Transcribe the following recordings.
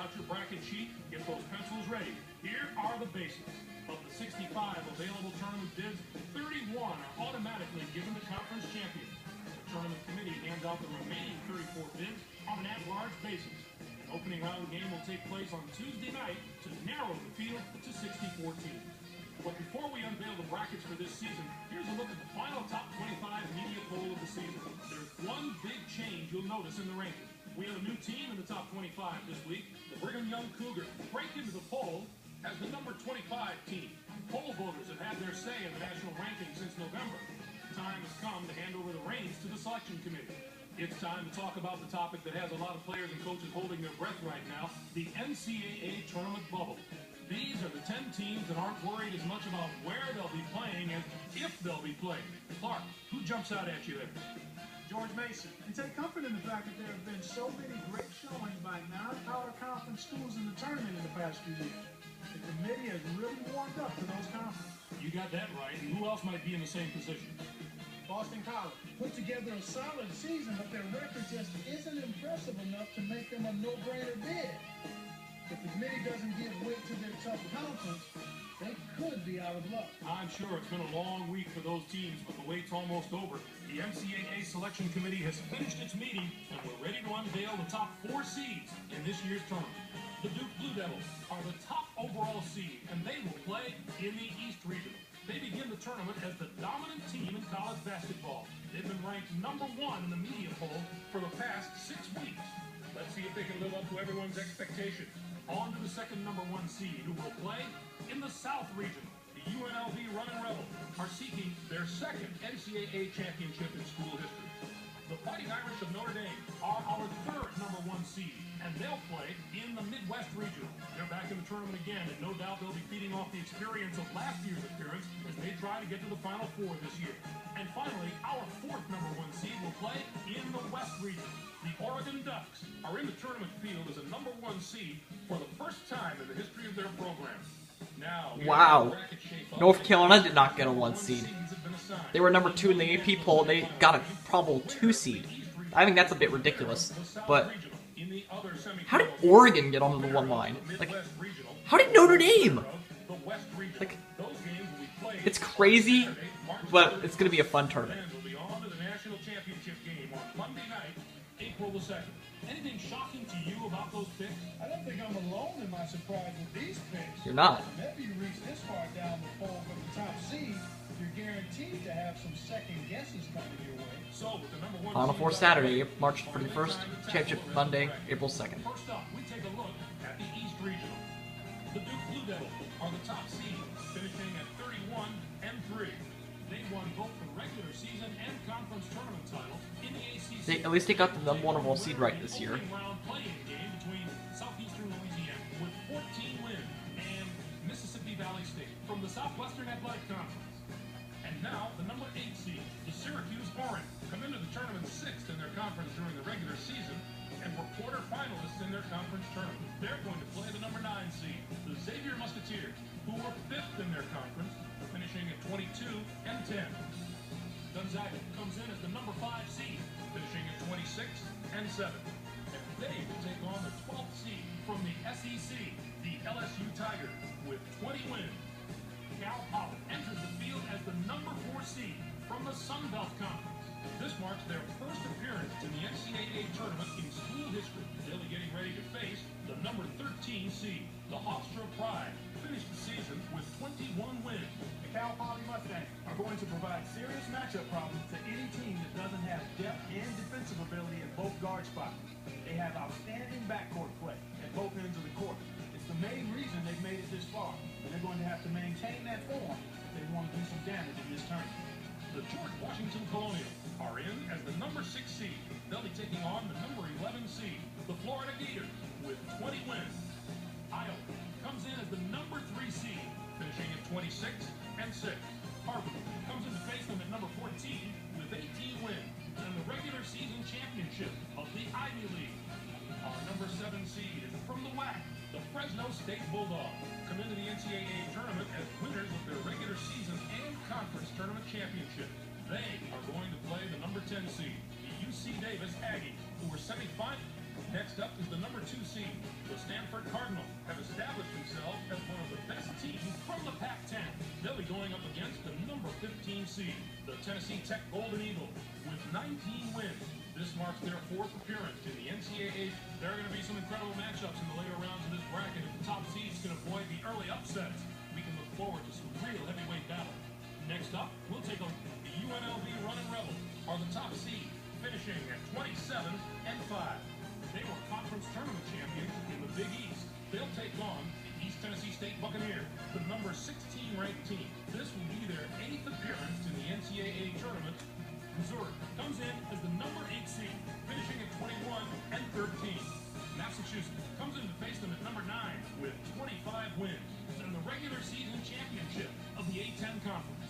out your bracket sheet, get those pencils ready. Here are the basics. Of the 65 available tournament bids, 31 are automatically given to conference champions. The tournament committee hands out the remaining 34 bids on an at-large basis. An opening round game will take place on Tuesday night to narrow the field to 64 teams. But before we unveil the brackets for this season, here's a look at the final top 25 media poll of the season. There's one big change you'll notice in the rankings. We have a new team in the top 25 this week. The Brigham Young Cougars break into the poll as the number 25 team. Poll voters have had their say in the national rankings since November. Time has come to hand over the reins to the selection committee. It's time to talk about the topic that has a lot of players and coaches holding their breath right now, the NCAA tournament bubble. These are the 10 teams that aren't worried as much about where they'll be playing as if they'll be playing. Clark, who jumps out at you there? George Mason. And take comfort in the fact that there have been so many great showings by non-power conference schools in the tournament in the past few years. The committee has really warmed up to those conferences. You got that right. And who else might be in the same position? Boston College put together a solid season, but their record just isn't impressive enough to make them a no-brainer bid. If the committee doesn't give weight to their tough conference, they could be out of luck. I'm sure it's been a long week for those teams, but the wait's almost over. The NCAA Selection Committee has finished its meeting, and we're ready to unveil the top 4 seeds in this year's tournament. The Duke Blue Devils are the top overall seed, and they will play in the East Regional. They begin the tournament as the dominant team in college basketball. They've been ranked number 1 in the media poll for the past 6 weeks. Let's see if they can live up to everyone's expectations. On to the second number 1 seed, who will play in the South Region. The UNLV Running Rebels are seeking their second NCAA championship in school history. The Fighting Irish of Notre Dame are our third number 1 seed, and they'll play in the Midwest Regional. They're back in the tournament again, and no doubt they'll be feeding off the experience of last year's appearance as they try to get to the Final Four this year. And finally, our fourth number 1 seed will play in the West Region. The Oregon Ducks are in the tournament field as a number 1 seed for the first time in the history of their program. Now, wow. North Carolina did not get a 1 seed. They were number 2 in the AP poll. They got a probable 2 seed. I think that's a bit ridiculous. But how did Oregon get onto the 1 line? Like, how did Notre Dame? Like, it's crazy, but it's going to be a fun tournament. April the 2nd. Anything shocking to you about those picks? I don't think I'm alone in my surprise with these picks. You're not. Maybe you reach this far down the poll for the top seed, you're guaranteed to have some second guesses coming your way. So, with the number 1 Final Four Saturday, March 31st, Championship Monday, April 2nd. First up, we take a look at the East Regional. The Duke Blue Devils are the top seed, finishing at 31-3. They won both the regular season and conference tournament titles in the ACC. At least they got the number 1 overall seed right this year. Round playing game between Southeastern Louisiana with 14 wins and Mississippi Valley State from the Southwestern Athletic Conference. And now the number 8 seed, the Syracuse Orange, come into the tournament 6th in their conference during the regular season and were quarterfinalists in their conference tournament. They're going to play the number 9 seed, the Xavier Musketeers, who were 5th in their conference, finishing at 22-10. Gonzaga comes in as the number 5 seed, finishing at 26-7. And they will take on the 12th seed from the SEC, the LSU Tigers, with 20 wins. Cal Poly enters the field as the number 4 seed from the Sun Belt Conference. This marks their first appearance in the NCAA tournament in school history. They'll be getting ready to face the number 13 seed, the Hofstra Pride, finished the season with 21 wins. The Cal Poly Mustangs are going to provide serious matchup problems to any team that doesn't have depth and defensive ability at both guard spots. They have outstanding backcourt play at both ends of the court. It's the main reason they've made it this far, and they're going to have to maintain that form if they want to do some damage in this tournament. The George Washington Colonials are in as the number 6 seed. They'll be taking on the number 11 seed, the Florida Gators, with 20 wins. Iowa comes in as the number 3 seed, finishing at 26-6. Harvard comes in to face them at number 14 with 18 wins and the regular season championship of the Ivy League. Our number 7 seed is from the WAC, the Fresno State Bulldogs, come into the NCAA tournament as winners of their regular season and conference tournament championship. They are going to play the number 10 seed, the UC Davis Aggies, who were semifinalists Next up is the number 2 seed. The Stanford Cardinals have established themselves as one of the best teams from the Pac-10. They'll be going up against the number 15 seed, the Tennessee Tech Golden Eagles, with 19 wins. This marks their 4th appearance in the NCAA. There are going to be some incredible matchups in the later rounds of this bracket. If the top seeds can avoid the early upsets, we can look forward to some real heavyweight battle. Next up, we'll take a look. The UNLV Running Rebels are the top seed, finishing at 27-5. They were conference tournament champions in the Big East. They'll take on the East Tennessee State Buccaneers, the number 16 ranked team. This will be their 8th appearance in the NCAA tournament. Missouri comes in as the number 8 seed, finishing at 21-13. Massachusetts comes in to face them at number 9 with 25 wins in the regular season championship of the A-10 conference.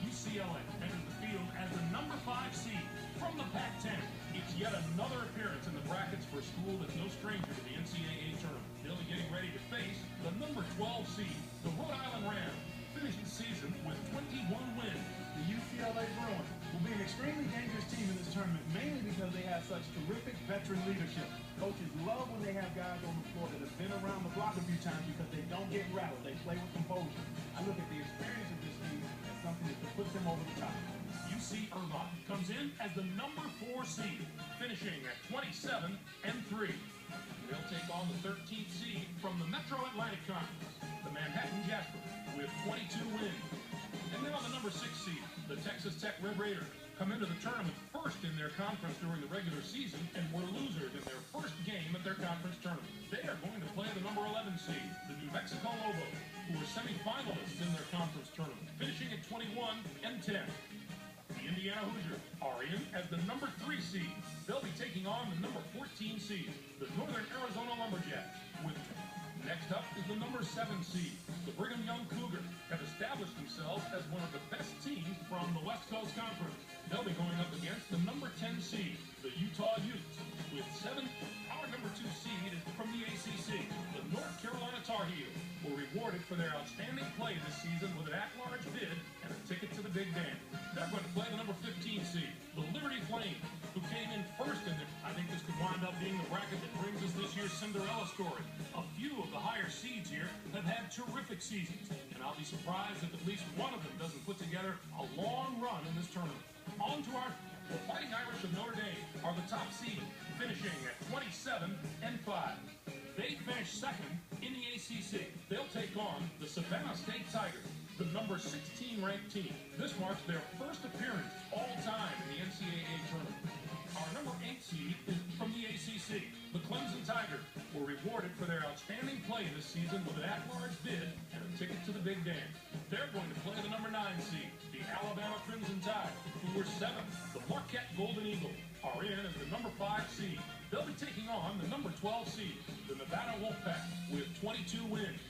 UCLA enters the field as the number 5 seed from the Pac-10. It's yet another appearance in the brackets for a school that's no stranger to the NCAA tournament. They'll be getting ready to face the number 12 seed, the Rhode Island Rams, finished the season with 21 wins. The UCLA Bruins will be an extremely dangerous team in this tournament, mainly because they have such terrific veteran leadership. Coaches love when they have guys on the floor that have been around the block a few times because they don't get rattled. They play with composure. I look at the experience of this team as something that could put them over the top. UC Irvine comes in as the number 4 seed, finishing at 27-3. They'll take on the 13th seed from the Metro Atlantic Conference, the Manhattan Jaspers, with 22 wins. And now the number 6 seed, the Texas Tech Red Raiders, come into the tournament first in their conference during the regular season and were losers in their first game at their conference tournament. They are going to play the number 11 seed, the New Mexico Lobos, who were semifinalists in their conference tournament, finishing at 21-10. The Indiana Hoosiers are in as the number 3 seed. They'll be taking on the number 14 seed, the Northern Arizona Lumberjacks. Next up is the number 7 seed. The Brigham Young Cougars have established themselves as one of the best teams from the West Coast Conference. They'll be going up against the number 10 seed, the Utah Utes, with 7. Our number 2 seed is from the ACC. The North Carolina Tar Heels were rewarded for their outstanding play this season with an at-large bid and a ticket to the Big Dance. They're going to play the number 15 seed, the Liberty Flames, who came in first in there. I think this could wind up being the bracket that brings us this year's Cinderella story. A few of the higher seeds here have had terrific seasons, and I'll be surprised if at least one of them doesn't put together a long run in this tournament. On to the Fighting Irish of Notre Dame are the top seed, finishing at 27-5. They finished second in the ACC. They'll take on the Savannah State Tigers, the number 16 ranked team. This marks their first appearance all time in the NCAA tournament. Our number 8 seed is from the ACC. The Clemson Tigers were rewarded for their outstanding play this season with an at-large bid and a ticket to the Big Dance. They're going to play the number 9 seed, the Alabama Crimson Tide, who were 7th. The Marquette Golden Eagles are in as the number 5 seed. They'll be taking on the number 12 seed, the Nevada Wolfpack, with 22 wins.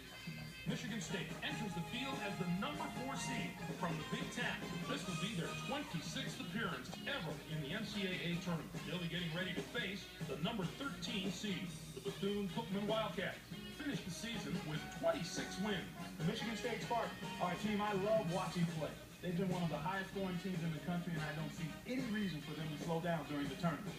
Michigan State enters the field as the number 4 seed from the Big Ten. This will be their 26th appearance ever in the NCAA tournament. They'll be getting ready to face the number 13 seed, the Bethune-Cookman Wildcats. Finished the season with 26 wins. The Michigan State Spartans are a team I love watching play. They've been one of the highest scoring teams in the country, and I don't see any reason for them to slow down during the tournament.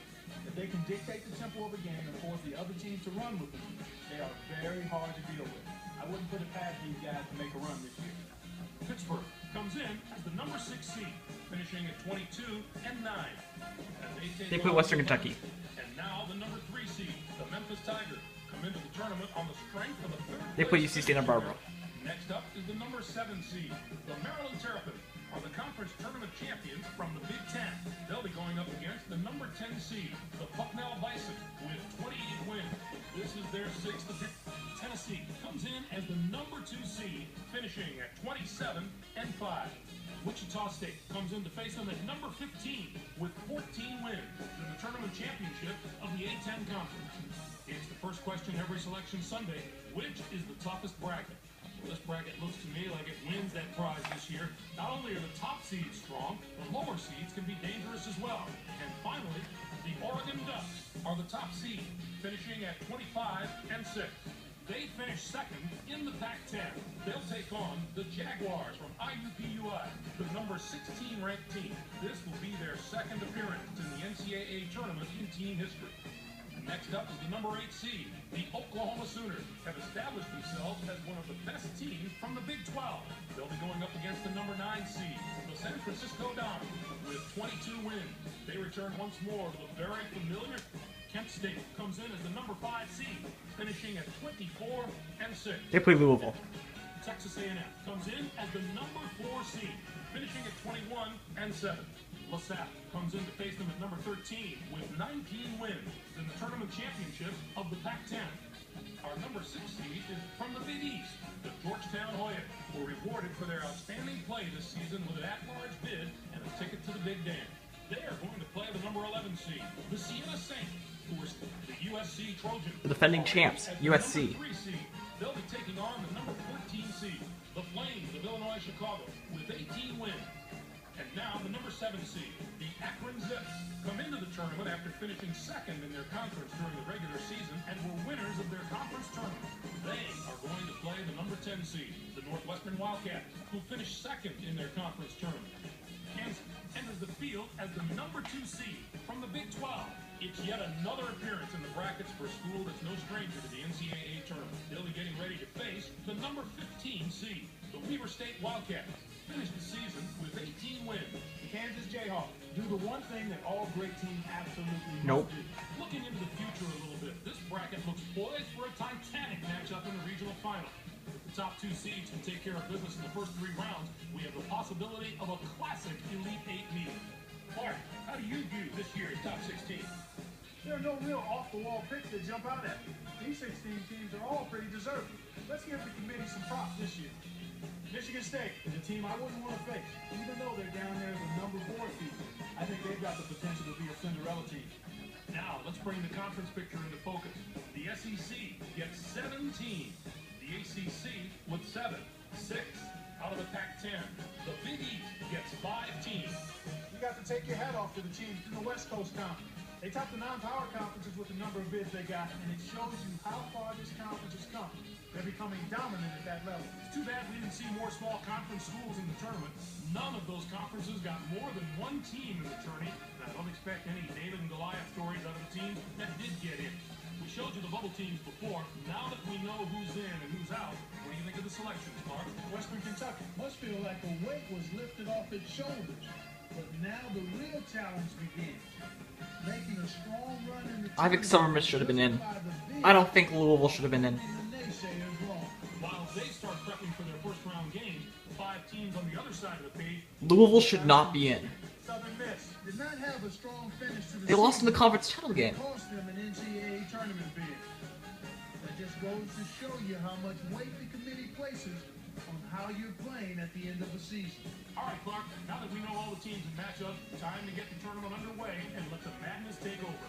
If they can dictate the tempo of a game and force the other team to run with them, they are very hard to deal with. I wouldn't put it past these guys to make a run this year. Pittsburgh comes in as the number 6 seed, finishing at 22-9. They put Western Kentucky. And now the number 3 seed, the Memphis Tigers, come into the tournament on the strength of a 3rd. They put UC Santa Barbara. Next up is the number 7 seed, the Maryland Terrapins, are the conference tournament champions from the Big Ten. They'll be going up against the number 10 seed, the Bucknell Bison, with 28 wins. This is their 6th appearance. Tennessee comes in as the number 2 seed, finishing at 27-5. Wichita State comes in to face them at number 15 with 14 wins in the tournament championship of the A-10 conference. It's the first question every selection Sunday. Which is the toughest bracket? Well, this bracket looks to me like it wins that prize this year. Not only are the top seeds strong, the lower seeds can be dangerous as well. And finally, the Oregon Ducks are the top seed, finishing at 25-6. They finished second in the Pac-10. They'll take on the Jaguars from IUPUI, the number 16 ranked team. This will be their 2nd appearance in the NCAA tournament in team history. Next up is the number 8 seed. The Oklahoma Sooners have established themselves as one of the best teams from the Big 12. They'll be going up against the number 9 seed, the San Francisco Dons, with 22 wins. They return once more to the very familiar Kent State. Comes in as the number 5 seed, finishing at 24-6. They play Louisville. Texas A&M comes in as the number 4 seed, finishing at 21-7. LaSalle comes in to face them at number 13 with 19 wins in the tournament championships of the Pac-10. Our number 6 seed is from the Big East. The Georgetown Hoyas were rewarded for their outstanding play this season with an at-large bid and a ticket to the Big Dance. They are going to play the number 11 seed, the Siena Saints, who are the USC Trojans. The defending champs, USC. Number 3 seed, they'll be taking on the number 14 seed, the Flames of Illinois Chicago, with 18 wins. And now the number 7 seed, the Akron Zips, come into the tournament after finishing second in their conference during the regular season and were winners of their conference tournament. They are going to play the number 10 seed, the Northwestern Wildcats, who finished second in their conference tournament. Kansas enters the field as the number 2 seed from the Big 12. It's yet another appearance in the brackets for a school that's no stranger to the NCAA tournament. They'll be getting ready to face the number 15 seed, the Weber State Wildcats. Finished the season with 18 wins. The Kansas Jayhawks do the one thing that all great teams absolutely Nope. must do. Looking into the future a little bit, this bracket looks poised for a titanic matchup in the regional final. If the top 2 seeds can take care of business in the first 3 rounds, we have the possibility of a classic Elite 8 meeting. Clark, how do you view this year's top 16? There are no real off-the-wall picks that jump out at me. These 16 teams are all pretty deserving. Let's give the committee some props this year. Michigan State is a team I wouldn't want to face, even though they're down there as a number 4 seed. I think they've got the potential to be a Cinderella team. Now, let's bring the conference picture into focus. The SEC gets 7 teams. The ACC with 7, 6 out of the Pac-10. The Big East gets 5 teams. You got to take your hat off to the teams in the West Coast Conference. They topped the non-power conferences with the number of bids they got, and it shows you how far this conference has come. They're becoming dominant at that level. It's too bad we didn't see more small conference schools in the tournament. None of those conferences got more than 1 team in the tourney, and I don't expect any David and Goliath stories out of the teams that did get in. We showed you the bubble teams before. Now that we know who's in and who's out, what do you think of the selections, Mark? Western Kentucky must feel like a weight was lifted off its shoulders. But now the real challenge begins. Making a strong run in the I think Summermiss should have been in. I don't think Louisville should have been in. While they start prepping for their first round games, 5 teams on the other side of the page. Louisville should not be in. Southern Miss did not have a strong finish to the They lost in the season. conference title game. It cost them an NCAA tournament bid. That just goes to show you how much weight the committee places on how you're playing at the end of the season. All right, Clark, now that we know all the teams and matchups, time to get the tournament underway and let the madness take over.